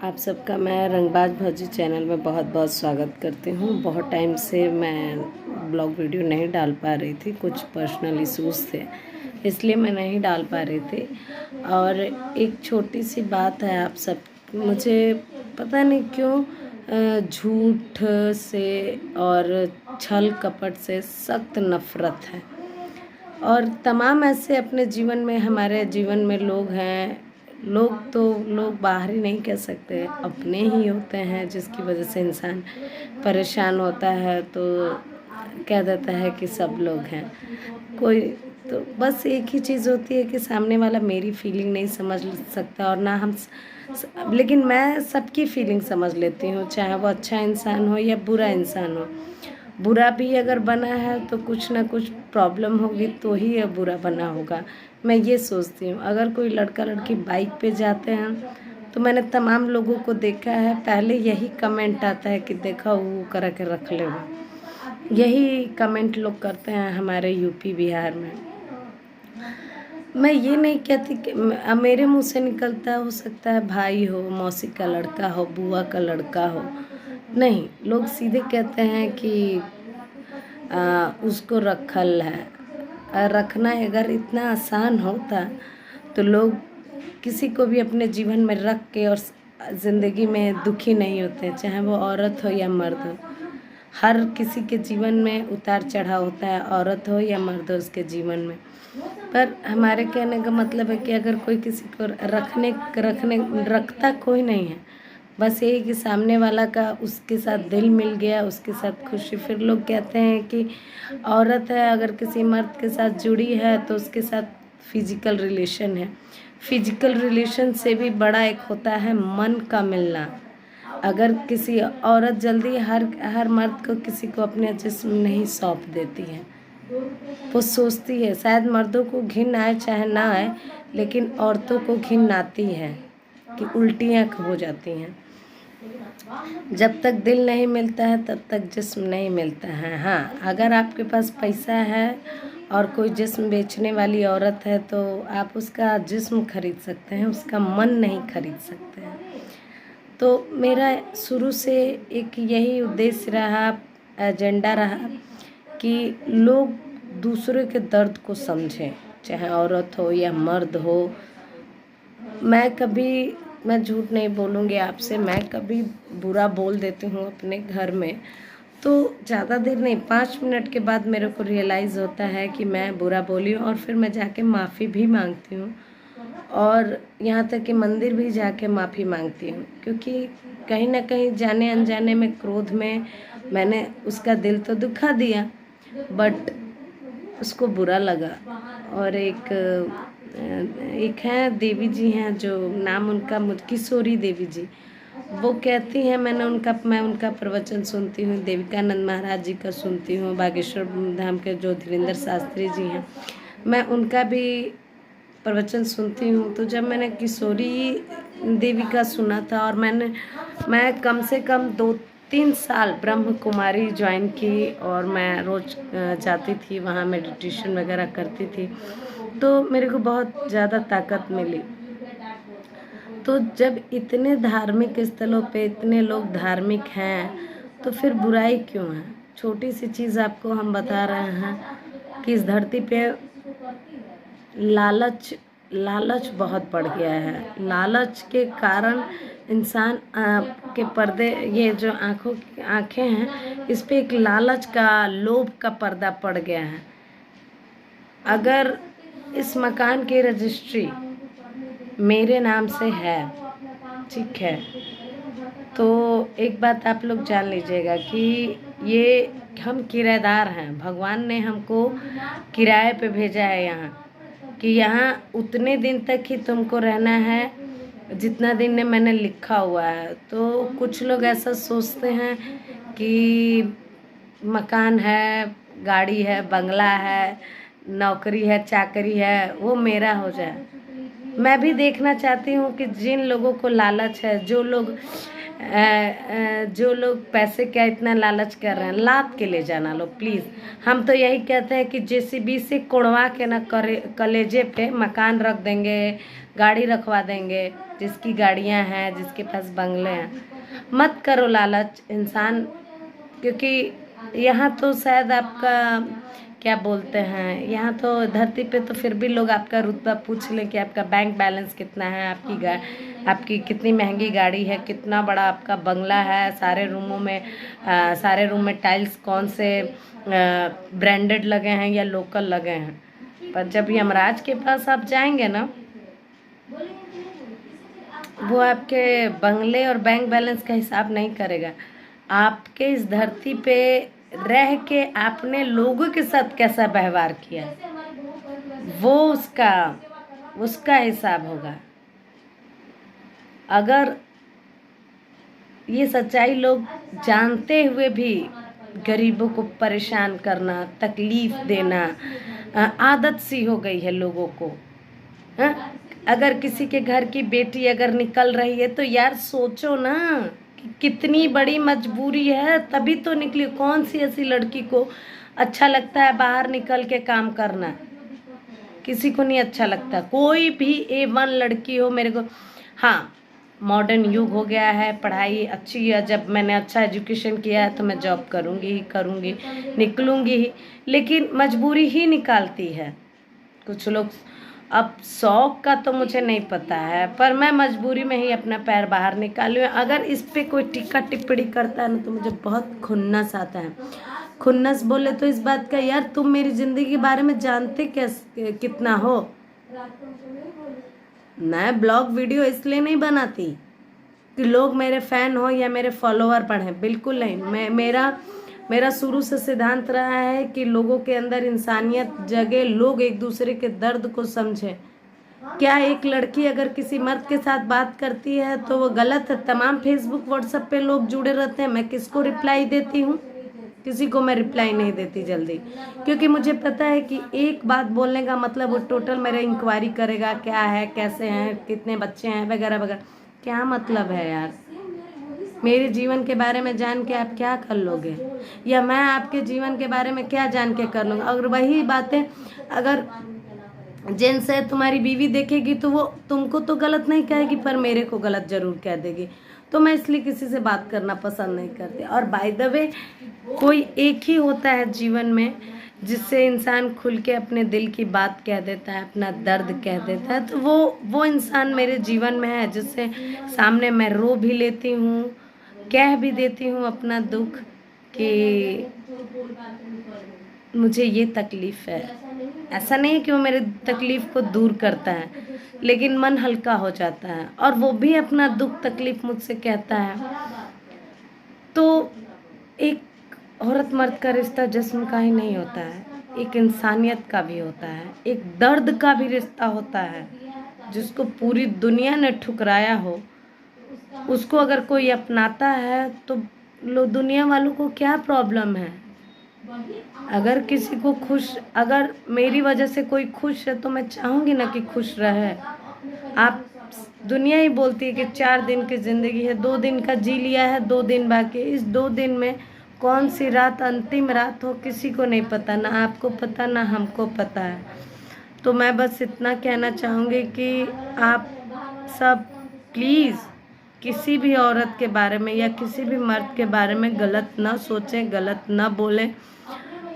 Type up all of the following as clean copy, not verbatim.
आप सबका मैं रंगबाज भौजी चैनल में बहुत बहुत स्वागत करती हूँ। बहुत टाइम से मैं ब्लॉग वीडियो नहीं डाल पा रही थी, कुछ पर्सनल इश्यूज़ थे इसलिए मैं नहीं डाल पा रही थी। और एक छोटी सी बात है, आप सब मुझे पता नहीं क्यों झूठ से और छल कपट से सख्त नफ़रत है। और तमाम ऐसे अपने जीवन में, हमारे जीवन में लोग हैं, लोग बाहरी नहीं कह सकते, अपने ही होते हैं जिसकी वजह से इंसान परेशान होता है तो कह देता है कि सब लोग हैं। कोई तो बस एक ही चीज़ होती है कि सामने वाला मेरी फीलिंग नहीं समझ सकता और ना लेकिन मैं सबकी फीलिंग समझ लेती हूँ, चाहे वो अच्छा इंसान हो या बुरा इंसान हो। बुरा भी अगर बना है तो कुछ ना कुछ प्रॉब्लम होगी तो ही यह बुरा बना होगा, मैं ये सोचती हूँ। अगर कोई लड़का लड़की बाइक पे जाते हैं तो मैंने तमाम लोगों को देखा है, पहले यही कमेंट आता है कि देखा वो करा के रख ले, यही कमेंट लोग करते हैं हमारे यूपी बिहार में। मैं ये नहीं कहती कि मेरे मुंह से निकलता हो सकता है भाई हो, मौसी का लड़का हो, बुआ का लड़का हो, नहीं, लोग सीधे कहते हैं कि उसको रखल है। रखना अगर इतना आसान होता तो लोग किसी को भी अपने जीवन में रख के और ज़िंदगी में दुखी नहीं होते, चाहे वो औरत हो या मर्द हो। हर किसी के जीवन में उतार चढ़ाव होता है, औरत हो या मर्द हो उसके जीवन में। पर हमारे कहने का मतलब है कि अगर कोई किसी को रखता कोई नहीं है, बस यही कि सामने वाला का उसके साथ दिल मिल गया, उसके साथ खुशी। फिर लोग कहते हैं कि औरत है अगर किसी मर्द के साथ जुड़ी है तो उसके साथ फिजिकल रिलेशन है। फिजिकल रिलेशन से भी बड़ा एक होता है मन का मिलना। अगर किसी औरत जल्दी हर मर्द को किसी को अपने जिस्म नहीं सौंप देती है, वो सोचती है, शायद मर्दों को घिन आए चाहे ना आए, लेकिन औरतों को घिन आती है कि उल्टियाँ हो जाती हैं। जब तक दिल नहीं मिलता है तब तक जिस्म नहीं मिलता है। हाँ, अगर आपके पास पैसा है और कोई जिस्म बेचने वाली औरत है तो आप उसका जिस्म खरीद सकते हैं, उसका मन नहीं खरीद सकते हैं। तो मेरा शुरू से एक यही उद्देश्य रहा, एजेंडा रहा कि लोग दूसरे के दर्द को समझें, चाहे औरत हो या मर्द हो। मैं झूठ नहीं बोलूँगी आपसे, मैं कभी बुरा बोल देती हूँ अपने घर में तो ज़्यादा देर नहीं, 5 मिनट के बाद मेरे को रियलाइज़ होता है कि मैं बुरा बोली हूँ और फिर मैं जाके माफ़ी भी मांगती हूँ और यहाँ तक कि मंदिर भी जाके माफ़ी मांगती हूँ, क्योंकि कहीं ना कहीं जाने अनजाने में, क्रोध में मैंने उसका दिल तो दुखा दिया, बट उसको बुरा लगा। और एक हैं देवी जी हैं, जो नाम उनका किशोरी देवी जी, वो कहती हैं, मैं उनका प्रवचन सुनती हूँ, देविकानंद महाराज जी का सुनती हूँ, बागेश्वर धाम के जो धीरेन्द्र शास्त्री जी हैं, मैं उनका भी प्रवचन सुनती हूँ। तो जब मैंने किशोरी देवी का सुना था और मैं कम से कम 2-3 साल ब्रह्म कुमारी ज्वाइन की और मैं रोज़ जाती थी, वहाँ मेडिटेशन वगैरह करती थी, तो मेरे को बहुत ज़्यादा ताकत मिली। तो जब इतने धार्मिक स्थलों पे इतने लोग धार्मिक हैं तो फिर बुराई क्यों है? छोटी सी चीज़ आपको हम बता रहे हैं कि इस धरती पे लालच बहुत बढ़ गया है। लालच के कारण इंसान के पर्दे, ये जो आँखें हैं, इस पे एक लालच का, लोभ का पर्दा पड़ गया है। अगर इस मकान की रजिस्ट्री मेरे नाम से है, ठीक है, तो एक बात आप लोग जान लीजिएगा कि ये हम किराएदार हैं। भगवान ने हमको किराए पे भेजा है यहाँ, कि यहाँ उतने दिन तक ही तुमको रहना है जितना दिन ने मैंने लिखा हुआ है। तो कुछ लोग ऐसा सोचते हैं कि मकान है, गाड़ी है, बंगला है, नौकरी है, चाकरी है, वो मेरा हो जाए। मैं भी देखना चाहती हूँ कि जिन लोगों को लालच है, जो लोग पैसे का इतना लालच कर रहे हैं, लाद के ले जाना लो प्लीज़। हम तो यही कहते हैं कि जेसीबी से कोड़वा के ना करे कलेजे पे मकान रख देंगे, गाड़ी रखवा देंगे, जिसकी गाड़ियाँ हैं, जिसके पास बंगले हैं। मत करो लालच इंसान, क्योंकि यहाँ तो शायद आपका क्या बोलते हैं, यहाँ तो धरती पे तो फिर भी लोग आपका रुतबा पूछ लें कि आपका बैंक बैलेंस कितना है, आपकी कितनी महंगी गाड़ी है, कितना बड़ा आपका बंगला है, सारे रूम में टाइल्स कौन से ब्रांडेड लगे हैं या लोकल लगे हैं। पर जब यमराज के पास आप जाएंगे ना, वो आपके बंगले और बैंक बैलेंस का हिसाब नहीं करेगा। आपके इस धरती पे रह के आपने लोगों के साथ कैसा व्यवहार किया, वो उसका हिसाब होगा। अगर ये सच्चाई लोग जानते हुए भी गरीबों को परेशान करना, तकलीफ देना आदत सी हो गई है लोगों को। अगर किसी के घर की बेटी अगर निकल रही है तो यार सोचो ना कि कितनी बड़ी मजबूरी है, तभी तो निकली। कौन सी ऐसी लड़की को अच्छा लगता है बाहर निकल के काम करना? किसी को नहीं अच्छा लगता। कोई भी A1 लड़की हो, मेरे को, हाँ मॉडर्न युग हो गया है, पढ़ाई अच्छी है, जब मैंने अच्छा एजुकेशन किया है तो मैं जॉब करूँगी, निकलूँगी ही, लेकिन मजबूरी ही निकालती है कुछ लोग। अब शौक का तो मुझे नहीं पता है, पर मैं मजबूरी में ही अपना पैर बाहर निकाली हूँ। अगर इस पे कोई टिक्का टिप्पणी करता है ना तो मुझे बहुत खुन्नस आता है। खुन्नस बोले तो इस बात का, यार तुम मेरी ज़िंदगी के बारे में जानते कितना हो। मैं ब्लॉग वीडियो इसलिए नहीं बनाती कि लोग मेरे फ़ैन हो या मेरे फॉलोअर बढ़ें, बिल्कुल नहीं। मेरा शुरू से सिद्धांत रहा है कि लोगों के अंदर इंसानियत जगे, लोग एक दूसरे के दर्द को समझें। क्या एक लड़की अगर किसी मर्द के साथ बात करती है तो वो गलत है? तमाम फेसबुक व्हाट्सएप पे लोग जुड़े रहते हैं, मैं किसको रिप्लाई देती हूँ? किसी को मैं रिप्लाई नहीं देती जल्दी, क्योंकि मुझे पता है कि एक बात बोलने का मतलब वो टोटल मेरा इंक्वायरी करेगा, क्या है, कैसे हैं, कितने बच्चे हैं, वगैरह वगैरह। क्या मतलब है यार? मेरे जीवन के बारे में जान के आप क्या कर लोगे, या मैं आपके जीवन के बारे में क्या जान के कर लूँगा? अगर वही बातें अगर जिनसे तुम्हारी बीवी देखेगी तो वो तुमको तो गलत नहीं कहेगी, पर मेरे को गलत जरूर कह देगी। तो मैं इसलिए किसी से बात करना पसंद नहीं करती। और बाय द वे, कोई एक ही होता है जीवन में जिससे इंसान खुल के अपने दिल की बात कह देता है, अपना दर्द कह देता है, तो वो इंसान मेरे जीवन में है, जिससे सामने मैं रो भी लेती हूँ, कह भी देती हूँ अपना दुख कि मुझे ये तकलीफ़ है। ऐसा नहीं है कि वो मेरे तकलीफ़ को दूर करता है, लेकिन मन हल्का हो जाता है, और वो भी अपना दुख तकलीफ़ मुझसे कहता है। तो एक औरत मर्द का रिश्ता जिस्म का ही नहीं होता है, एक इंसानियत का भी होता है, एक दर्द का भी रिश्ता होता है। जिसको पूरी दुनिया ने ठुकराया हो, उसको अगर कोई अपनाता है तो दुनिया वालों को क्या प्रॉब्लम है? अगर मेरी वजह से कोई खुश है तो मैं चाहूँगी ना कि खुश रहे। आप, दुनिया ही बोलती है कि 4 दिन की ज़िंदगी है, 2 दिन का जी लिया है, 2 दिन बाकी। इस 2 दिन में कौन सी रात अंतिम रात हो किसी को नहीं पता, ना आपको पता ना हमको पता है। तो मैं बस इतना कहना चाहूँगी कि आप सब प्लीज़ किसी भी औरत के बारे में या किसी भी मर्द के बारे में गलत ना सोचें, गलत ना बोलें।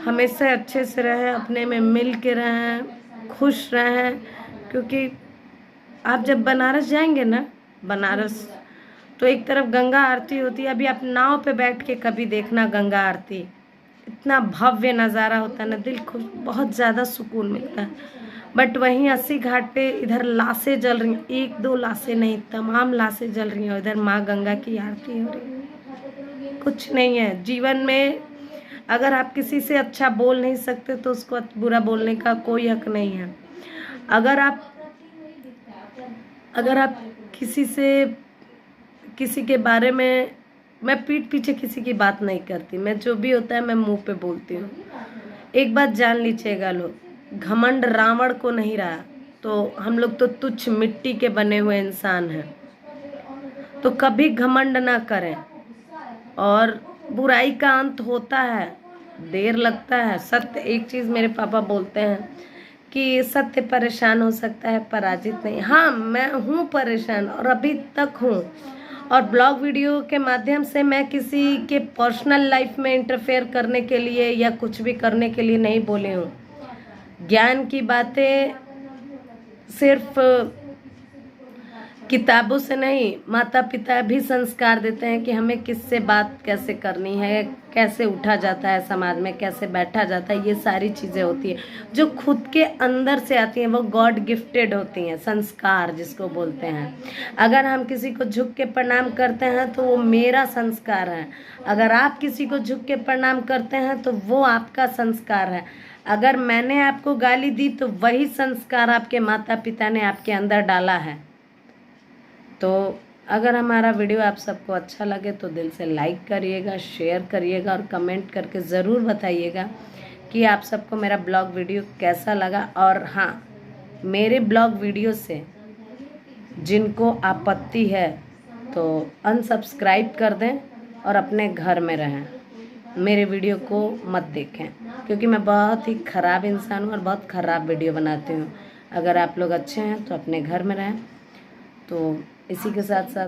हमेशा अच्छे से रहें, अपने में मिल के रहें, खुश रहें। क्योंकि आप जब बनारस जाएंगे ना, बनारस तो एक तरफ गंगा आरती होती है। अभी आप नाव पे बैठ के कभी देखना गंगा आरती, इतना भव्य नज़ारा होता है ना, दिल खुश, बहुत ज़्यादा सुकून मिलता है। बट वहीं 80 घाट पे इधर लाशें जल रही हैं, 1-2 लाशें नहीं, तमाम लाशें जल रही हैं, इधर माँ गंगा की आरती हो रही है। कुछ नहीं है जीवन में। अगर आप किसी से अच्छा बोल नहीं सकते तो उसको बुरा बोलने का कोई हक नहीं है। अगर आप किसी के बारे में, मैं पीठ पीछे किसी की बात नहीं करती, मैं जो भी होता है मैं मुंह पे बोलती हूँ। एक बात जान लीजिएगा लोग, घमंड रावण को नहीं रहा, तो हम लोग तो तुच्छ मिट्टी के बने हुए इंसान हैं। तो कभी घमंड ना करें। और बुराई का अंत होता है, देर लगता है। सत्य, एक चीज मेरे पापा बोलते हैं कि सत्य परेशान हो सकता है, पराजित नहीं। हाँ, मैं हूँ परेशान और अभी तक हूँ। और ब्लॉग वीडियो के माध्यम से मैं किसी के पर्सनल लाइफ में इंटरफेयर करने के लिए या कुछ भी करने के लिए नहीं बोली हूँ। ज्ञान की बातें सिर्फ किताबों से नहीं, माता पिता भी संस्कार देते हैं कि हमें किससे बात कैसे करनी है, कैसे उठा जाता है समाज में, कैसे बैठा जाता है। ये सारी चीज़ें होती हैं जो खुद के अंदर से आती हैं, वो गॉड गिफ्टेड होती हैं, संस्कार जिसको बोलते हैं। अगर हम किसी को झुक के प्रणाम करते हैं तो वो मेरा संस्कार है। अगर आप किसी को झुक के प्रणाम करते हैं तो वो आपका संस्कार है। अगर मैंने आपको गाली दी तो वही संस्कार आपके माता पिता ने आपके अंदर डाला है। तो अगर हमारा वीडियो आप सबको अच्छा लगे तो दिल से लाइक करिएगा, शेयर करिएगा और कमेंट करके ज़रूर बताइएगा कि आप सबको मेरा ब्लॉग वीडियो कैसा लगा। और हाँ, मेरे ब्लॉग वीडियो से जिनको आपत्ति है तो अनसब्सक्राइब कर दें और अपने घर में रहें, मेरे वीडियो को मत देखें, क्योंकि मैं बहुत ही ख़राब इंसान हूँ और बहुत ख़राब वीडियो बनाती हूँ। अगर आप लोग अच्छे हैं तो अपने घर में रहें। तो इसी के साथ साथ